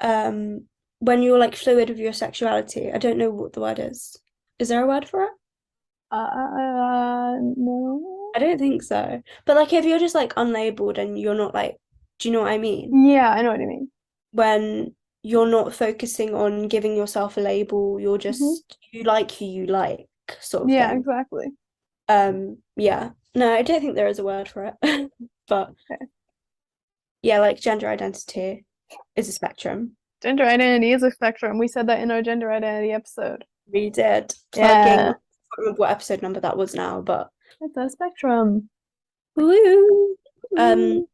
Um, when you're like fluid with your sexuality, I don't know what the word is. Is there a word for it? No. I don't think so. But like if you're just like unlabeled and you're not like, do you know what I mean? Yeah, I know what you mean. When you're not focusing on giving yourself a label. You're Hmm. just you like who you like, sort of Yeah, thing. exactly. Yeah. No, I don't think there is a word for it. But Okay. yeah, like gender identity is a spectrum. Gender identity is a spectrum. We said that in our gender identity episode. We did plugging. I Yeah, can't remember what episode number that was now, but it's a spectrum. woo. Um, Ooh.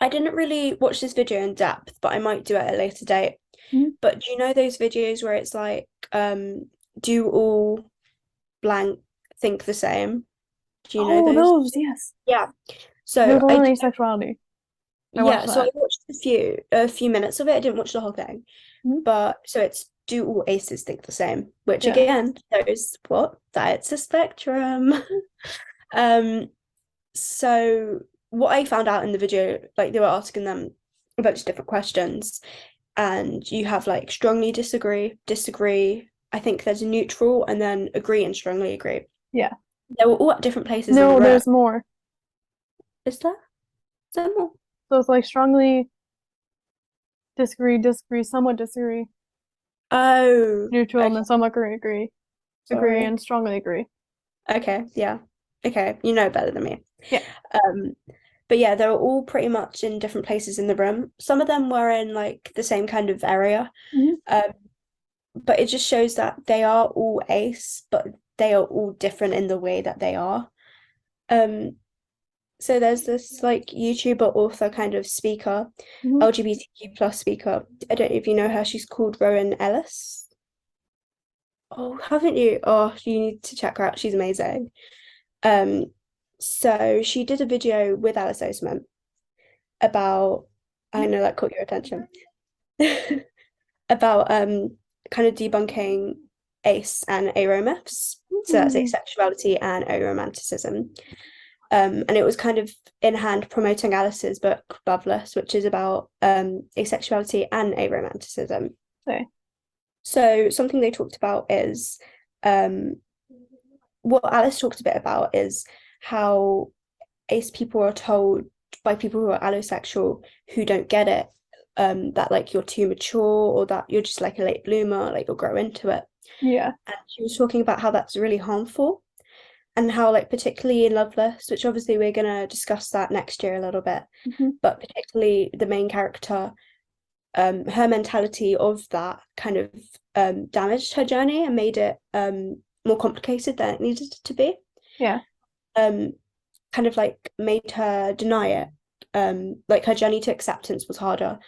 I didn't really watch this video in depth, but I might do it at a later date. Mhm. But do you know those videos where it's like, do all blank think the same? Do you know Oh, those? those, yes. Yeah. There's So one I on do, asexuality. I watched yeah, so I that. watched a few minutes of it. I didn't watch the whole thing. Mhm. But so it's do all aces think the same, which Yeah. again shows what? That it's a spectrum. Um, so what I found out in the video, like they were asking them a bunch of different questions, and you have like strongly disagree, disagree. I think there's a neutral and then agree and strongly agree. Yeah. They were all at different places in the No, room. there's more. Is there? Is there more? So it's like strongly disagree, disagree, somewhat disagree, Oh, neutral, and okay. then somewhat agree, agree, agree, Sorry. and strongly agree. Okay, yeah. Okay, you know better than me. Yeah. Um, but yeah, they were all pretty much in different places in the room. Some of them were in like the same kind of area. Hmm. Um, but it just shows that they are all ace, but they are all different in the way that they are. Um, so there's this like YouTuber, author, kind of speaker, Hmm. LGBTQ plus speaker. I don't know if you know her. She's called Rowan Ellis. Oh, haven't you? Oh, you need to check her out. She's amazing. Um, so she did a video with Alice Oseman about, I know that caught your attention, about kind of debunking ace and aromyths. So that's Hmm. asexuality and aromanticism. And it was kind of in hand promoting Alice's book Loveless, which is about asexuality and aromanticism. Okay. So something they talked about is um, what Alice talked a bit about is how ace people are told by people who are allosexual who don't get it, that like you're too mature or that you're just like a late bloomer, like you'll grow into it. Yeah. And she was talking about how that's really harmful and how like particularly in Loveless, which obviously we're gonna discuss that next year a little bit, Hmm. but particularly the main character, her mentality of that kind of damaged her journey and made it more complicated than it needed to be. Yeah. Um, kind of like made her deny it. Like her journey to acceptance was harder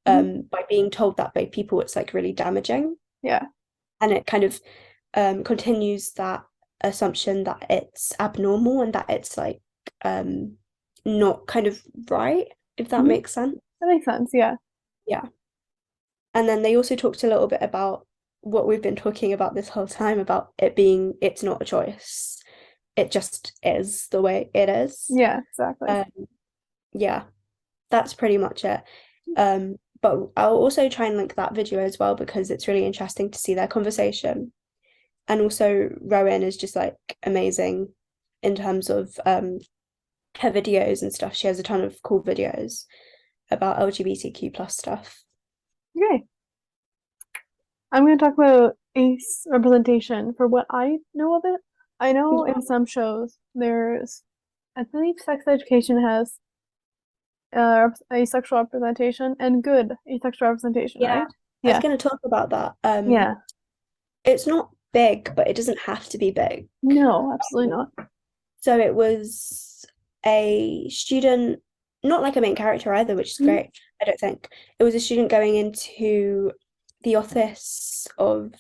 Hmm. by being told that by people. It's like really damaging, Yeah. and it kind of continues that assumption that it's abnormal and that it's like not kind of right, if that Hmm. makes sense. That makes sense. Yeah. Yeah. And then they also talked a little bit about what we've been talking about this whole time about it being it's not a choice. It just is the way it is. Yeah, exactly. Um, yeah, that's pretty much it. But I'll also try and link that video as well because it's really interesting to see their conversation. And also Rowan is just like amazing in terms of her videos and stuff. She has a ton of cool videos about LGBTQ plus stuff. Okay. I'm going to talk about ace representation for what I know of it. I know Yeah. in some shows there's, I believe sex education has asexual representation and good asexual representation, Yeah, right? I was Yeah. going to talk about that. Yeah. It's not big, but it doesn't have to be big. No, absolutely not. So it was a student, not like a main character either, which is Mhm. great, I don't think. It was a student going into the office of,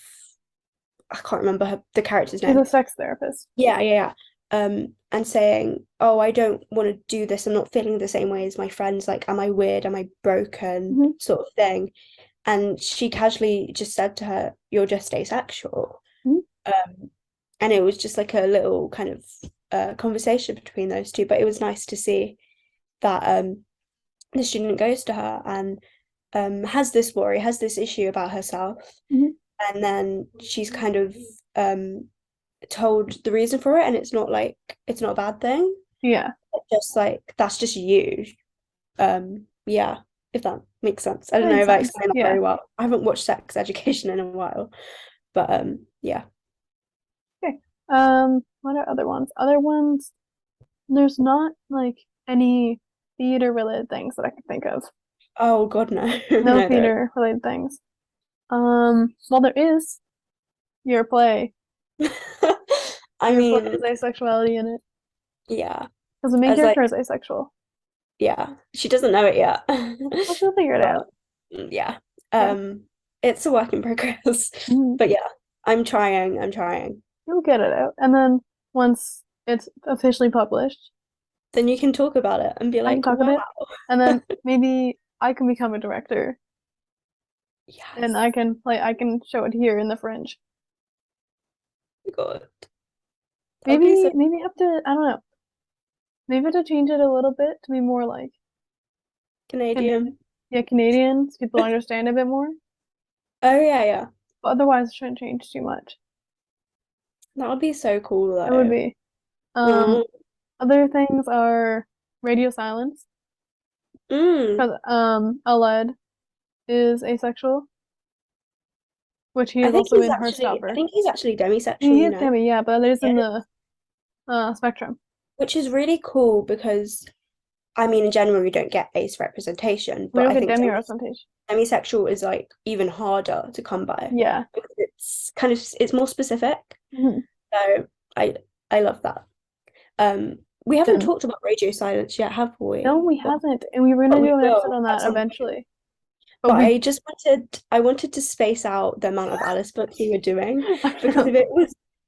I can't remember the character's She's a name. sex therapist. Yeah, yeah, yeah. And saying, "Oh, I don't want to do this. I'm not feeling the same way as my friends. Like, am I weird? Am I broken?" Hmm. Sort of thing. And she casually just said to her, "You're just asexual." Hmm. Um, and it was just like a little kind of conversation between those two. But it was nice to see that the student goes to her and has this worry, has this issue about herself, Hmm. and then she's kind of told the reason for it, and it's not like it's not a bad thing. Yeah. It's just like that's just you. Yeah, if that makes sense. I That don't know makes if I sense. explained that Yeah. very well. I haven't watched Sex Education in a while, but yeah. Okay. What are other ones? Other ones, there's not like any theater related things that I can think of. Oh God, no, No no, there. theater related things. Well, there is your play. I Your play mean, has asexuality in it yeah, because the main as like, character is asexual. yeah, she doesn't know it yet, Well, she'll figure it but out. yeah, Yeah. it's a work in progress. Mhm. But yeah, I'm trying. I'm trying. You'll get it out. And then once it's officially published, Then you can talk about it and be I can like, talk wow, about it. And then maybe I can become a director and yes, I can show it here in the Fringe. God, that would be so Maybe up to, I don't know. Maybe to change it a little bit to be more like Canadian. Canadian. Yeah, Canadian, so people understand a bit more. Oh yeah, yeah. But otherwise, it shouldn't change too much. That would be so cool It would though. be. Um, Mm. Other things are radio silence Mm. because Aled is asexual, which he is also in I Heartstopper. think he's actually demisexual, He you is know. demi, yeah, but it is Yeah. in the spectrum. Which is really cool because I mean in general we don't get ace representation, We but don't I get think demi representation. demisexual is like even harder to come by Yeah. because it's more specific. Mhm. So I I love that. We haven't And talked about radio silence yet, have no, we? we haven't, and we were But gonna we do an episode will on at that some point. eventually. But But we, I wanted to space out the amount of Alice books we were doing I because know.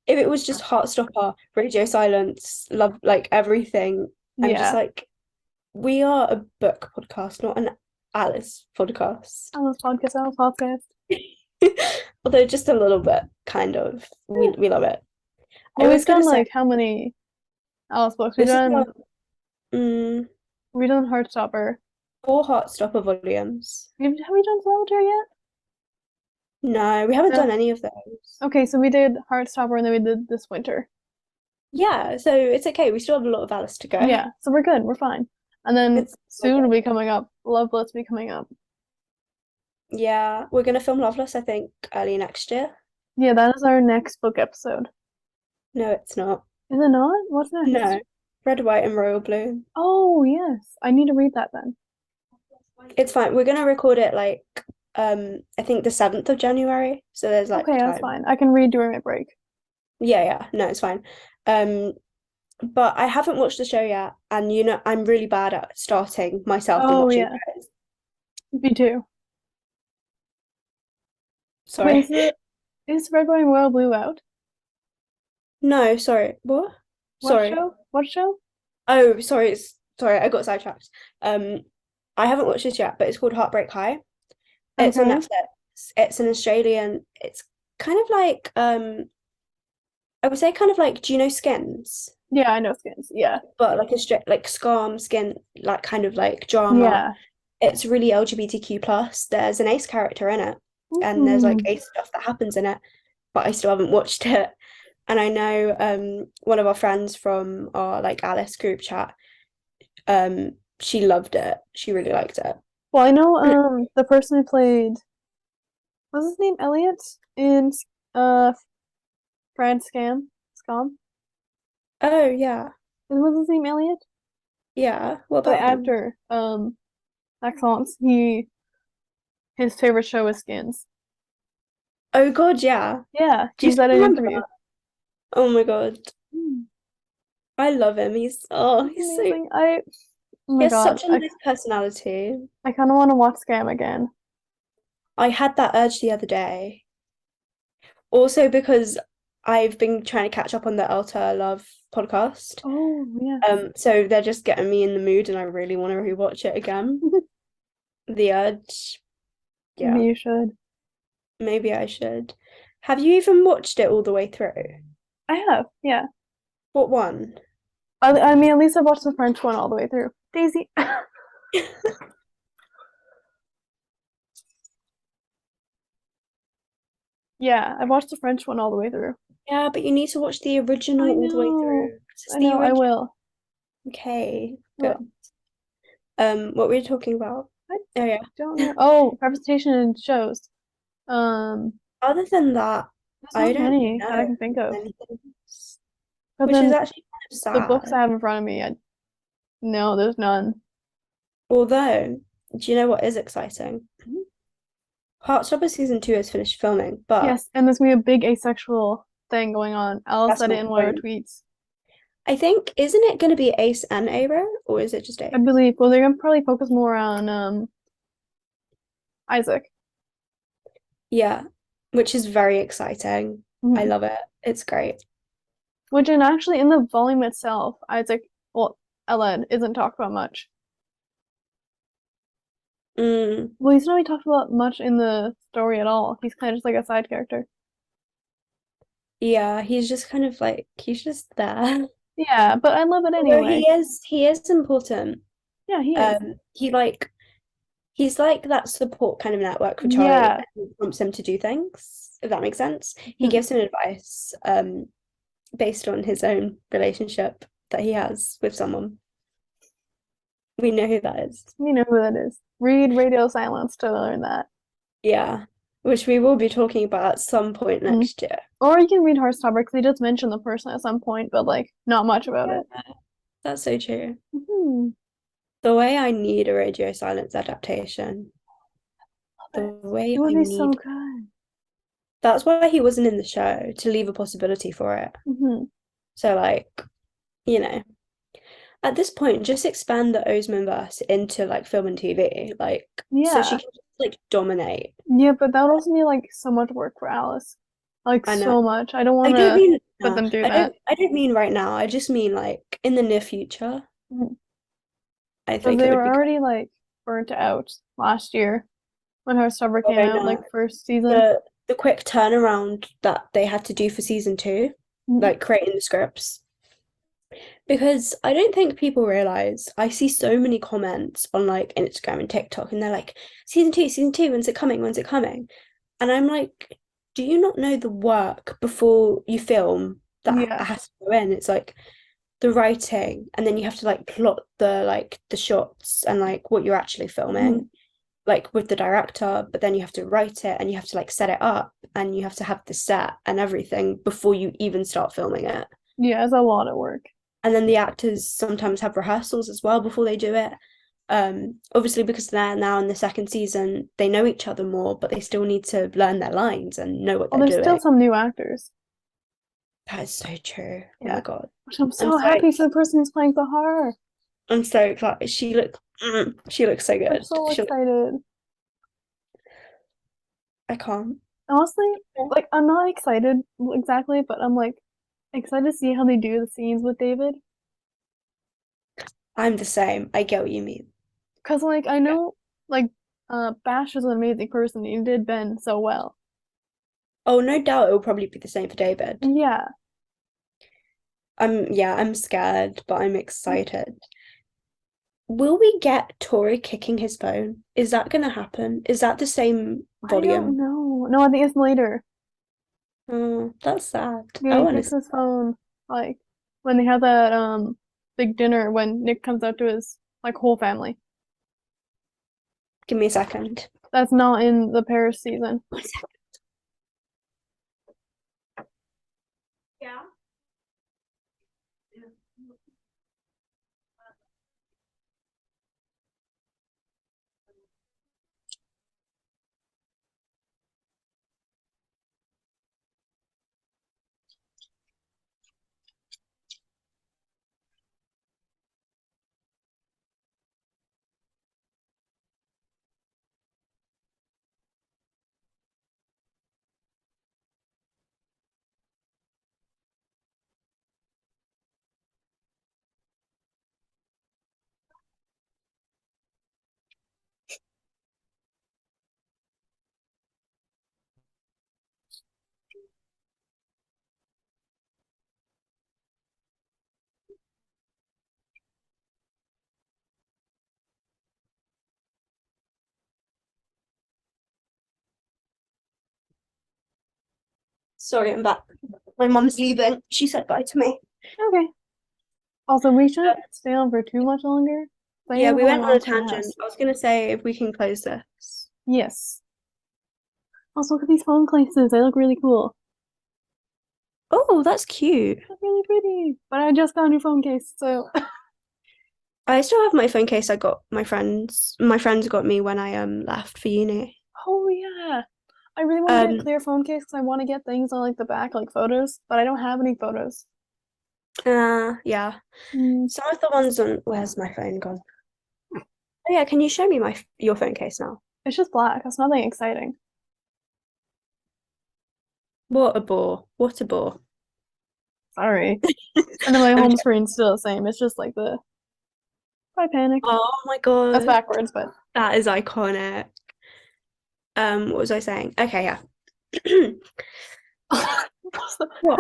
if it was just Heartstopper, Radio Silence, Love like everything, I'm just Yeah, like we are a book podcast, not an Alice podcast. on this podcast. Although just a little bit, kind of. Yeah. We love it. I Well, we've was gonna done say like how many Alice books? this is our mm, We've done Heartstopper. 4 Heartstopper volumes. Have we done Solitaire yet? No, we haven't done No. any of those. Okay, so we did Heartstopper and then we did this winter. Yeah, so it's okay. We still have a lot of Alice to go. Yeah, so we're good. We're fine. And then It's soon will okay. be coming up. Love Blitz will be coming up. Yeah, we're gonna film Loveless, I think, early next year. Yeah, that is our next book episode. No, it's not. Is it not? What's next? No. Red, White, and Royal Blue. Oh, yes. I need to read that then. It's fine. We're gonna record it like I think the 7th of January. So there's like Okay, that's time. fine. I can read during my break. Yeah, yeah. No, it's fine. Um, but I haven't watched the show yet, and you know I'm really bad at starting myself and Oh, watching yeah. shows. Me too. Wait, Sorry. is Red, White, and Royal Blue out? No, sorry. What? What Sorry. show? What show? Oh, sorry. Sorry, I got sidetracked. Um, I haven't watched this yet, but it's called Heartbreak High. It's on Okay. Netflix. It's an Australian. It's kind of like I would say kind of like do you know Skins? Yeah, I know Skins. Yeah. But like a straight like Scam Skin like kind of like drama. Yeah. It's really LGBTQ plus. There's an ace character in it, and there's like Ooh. ace stuff that happens in it, but I still haven't watched it. And I know one of our friends from our like Alice group chat, she loved it. She really liked it. Well, I know the person who played what's his name? Elliot in Brand Scam? Oh yeah. Was his name Elliot? Yeah. What The about him? actor, Excellence. His favorite show is Skins. Oh God, yeah. Yeah, Do you he still said in an remember interview. that? Oh my God. Hmm, I love him. that's He's so amazing. Oh he my has God, such a nice personality. I kind of want to watch Scam again. I had that urge the other day. Also because I've been trying to catch up on the Alta Love podcast. Oh yes, So they're just getting me in the mood and I really want to rewatch it again. The urge. maybe Yeah, you should. maybe I should. Have you even watched it all the way through? I have, yeah. What one? I mean, at least I watched the French one all the way through. Daisy. Yeah, I watched the French one all the way through. Yeah, but you need to watch the original I all the way know. through. This is I the know, I original. will. Okay, I good. will. What were you talking about? I Oh yeah. don't know. Oh, representation in shows. Um, Other than that, there's I not don't many that I know can think of. anything else, But which is then actually kind of the books I sad. have in front of me, no, there's none. Although, do you know what is exciting? Heartstopper season 2 has finished filming, but Yes, and there's gonna be a big asexual thing going on. Alice that's said my it in one of her point. tweets. I think, isn't it going to be Ace and Aro, or is it just I Ace? believe. Well, they're gonna probably focus more on Isaac. Yeah, which is very exciting. I Mhm. love it. It's great. Which, and actually, in the volume itself, Isaac, well, Eled isn't talked about much. Mm, Well, he's not really talked about much in the story at all. He's kind of just like a side character. yeah, he's just kind of like he's just there. Yeah, but I love it Although anyway. he is important. Yeah, he is. He like he's like that support kind of network for Charlie Yeah. and prompts him to do things, if that makes sense. He Mhm. gives him advice, based on his own relationship that he has with someone. We know who that is. You know who that is. Read Radio Silence to learn that. Yeah, which we will be talking about at some point Mhm. next year. Or you can read Heartstopper because he does mention the person at some point, but like not much about Yeah, it. that's so true. Mhm. The way I need a radio silence adaptation. Love The it. way It would I be so need. good. That's why he wasn't in the show, to leave a possibility for it. Hmm. So like, you know, at this point, just expand the Osman verse into like film and TV, like so she Yeah. can just like dominate. Yeah, but that would also be like so much work for Alice. Like I know. so much. I don't want I don't to mean let no, them do that. I don't mean right now. I just mean like in the near future. I Because think it they would were be good. already like burnt out last year when Heartstopper Oh, came I out, like know. first season. The quick turnaround that they had to do for season 2, Mhm. like creating the scripts. Because I don't think people realize I see so many comments on like Instagram and TikTok, and they're like, season 2, when's it coming? When's it coming? And I'm like, do you not know the work before you film that Yeah. has to go in? It's like the writing, and then you have to like plot the shots and like what you're actually Mhm. filming, like with the director, but then you have to write it and you have to like set it up and you have to have the set and everything before you even start filming it. Yeah, it's a lot of work. And then the actors sometimes have rehearsals as well before they do it. Obviously because they're now in the second season, they know each other more, but they still need to learn their lines and know what Well, they're there's still doing. some new actors. That is so true. Oh Yeah. my God. Which I'm I'm so so happy for the person who's playing Bahar. I'm so excited. She looks so I'm good. so excited. I can't. Honestly, like I'm not excited exactly, but I'm like excited to see how they do the scenes with David. I'm the same. I get what you mean. Because like I know like Bash is an amazing person. He did Ben so well. Oh, no doubt it will probably be the same for David. Yeah. I'm scared, but I'm excited. Will we get Tori kicking his phone? Is that gonna happen? Is that the same I don't volume? know. No, I think it's later. Oh, that's sad. Yeah, I he want to kicks see. his phone like when they have that big dinner when Nick comes out to his like whole family. Give me a second. That's not in the Paris season. One second. Yeah. Sorry, I'm back. My mom's leaving. She said bye to me. Okay. Also, we shouldn't stay on for too much longer. Thank Yeah, you for we coming went on on a to my tangent. house. I was gonna say if we can close this. Yes. Also, look at these phone cases. They look really cool. Oh, that's cute. They're really pretty. But I just got a new phone case, so I still have my phone case I got my friends got me when I left for uni. oh yeah. I really want to get a Um clear phone case because I want to get things on like the back, like photos, but I don't have any photos. yeah. Mm, Some of the ones on where's my phone gone? Oh yeah, can you show me your phone case now? it's just black. It's nothing exciting. What a bore. What a bore. Sorry. And then my I'm home joking. screen's still the same. It's just like the I panicked. Oh my That's God. backwards, but That is iconic. What was I saying? Okay, yeah. What?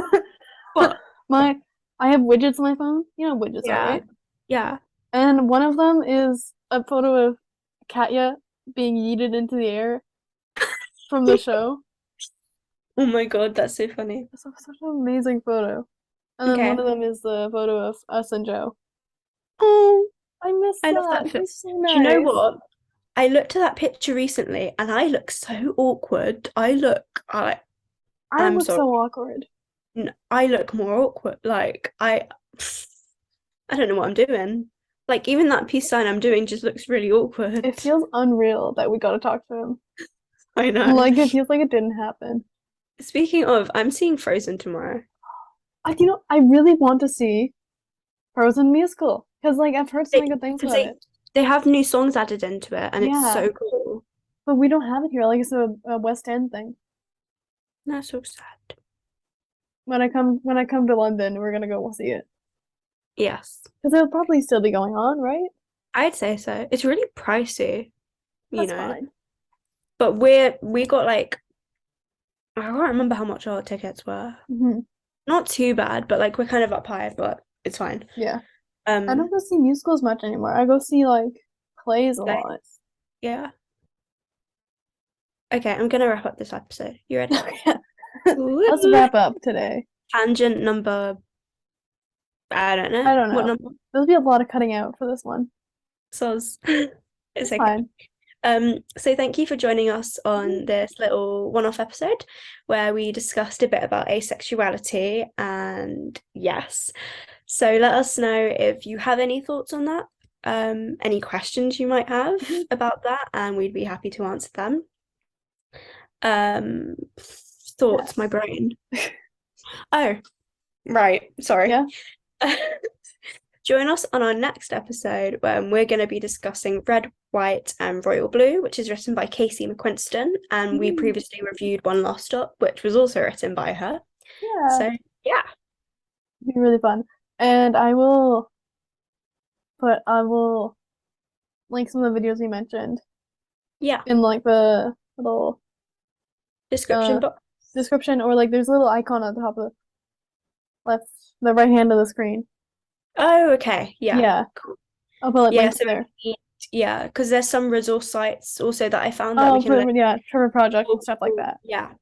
What? my I have widgets on my phone. You know what widgets are, Yeah. right? Yeah. And one of them is a photo of Katya being yeeted into the air from the show. Oh my God, that's so funny. It's such an amazing photo. And then one Okay. of them is the photo of us and Joe. Oh, I miss I love that that. fit. He's so Do you know nice. what? I looked at that picture recently and I look so awkward. I I'm look sorry. so awkward. I look more awkward. I don't know what I'm doing. Like even that peace sign I'm doing just looks really awkward. It feels unreal that we got to talk to him. I know. Like it feels like it didn't happen. Speaking of, I'm seeing Frozen tomorrow. I really want to see Frozen musical because like I've heard so many They, good things because about it. they have new songs added into it and it's Yeah, so cool. but we don't have it here. Like it's a West End thing. That's so sad. When I come to London, we're gonna go see it Yes, because it'll probably still be going on, right? I'd say so. It's really pricey, you That's know. fine. But we got like I can't remember how much our tickets were. Hmm. Not too bad, but like we're kind of up high, but it's fine. Yeah, I don't Um, go see musicals much anymore. I go see like plays a like lot. yeah. Okay, I'm gonna wrap up this episode. You ready? Okay, let's Woo! wrap up today. Tangent number, I don't know. I don't What know. number? There'll be a lot of cutting out for this one. Soz. It's It's okay. fine. So thank you for joining us on this little one-off episode where we discussed a bit about asexuality and yes. So let us know if you have any thoughts on that, any questions you might have Mhm. about that, and we'd be happy to answer them. Um, Thoughts, my Yes. brain. Oh, right. Sorry. Yeah. Join us on our next episode when we're going to be discussing Red, White, and Royal Blue, which is written by Casey McQuinston. And we Mhm. previously reviewed One Last Stop, which was also written by her. Yeah. So, yeah. It'll be really fun. And I will link some of the videos we mentioned Yeah. in like the little Description uh box. description or like there's a little icon at the top of the left, the right hand of the screen. Oh, okay. Yeah. Yeah. Cool. I'll put Yeah. links So, there. yeah, because there's some resource sites also that I found that we I'll can put link. yeah, Trevor Project and stuff like that. Yeah.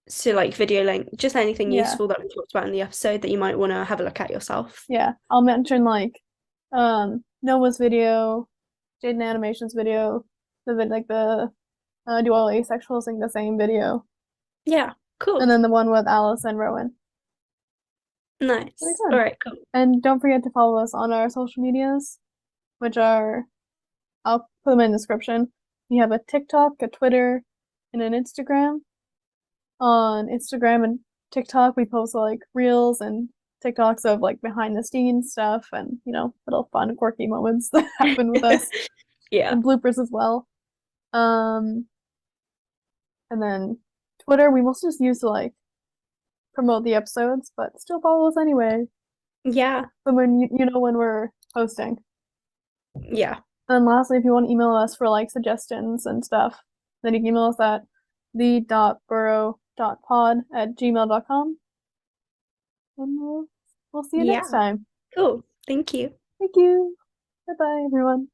So, like video link, just anything Yeah. useful that we talked about in the episode that you might want to have a look at yourself. Yeah. I'll mention like Noah's video, Jaden Animation's video, like the do all asexuals sing the same video. Yeah. And Cool. then the one with Alice and Rowan. Really Nice. All fun. right. Cool. And don't forget to follow us on our social medias, which are, I'll put them in the description. We have a TikTok, a Twitter, and an Instagram. On Instagram and TikTok, we post like reels and TikToks of like behind the scenes stuff and, little fun, quirky moments that happen with us Yeah. and bloopers as well. Um, and then Twitter, we mostly just use to like promote the episodes, but still follow us anyway. Yeah. So when you know when we're posting. Yeah. And lastly, if you want to email us for like suggestions and stuff, then you can email us at the.burrow.pod@gmail.com. And we'll see you next Yeah. time. Cool. Thank you. Thank you. Bye bye, everyone.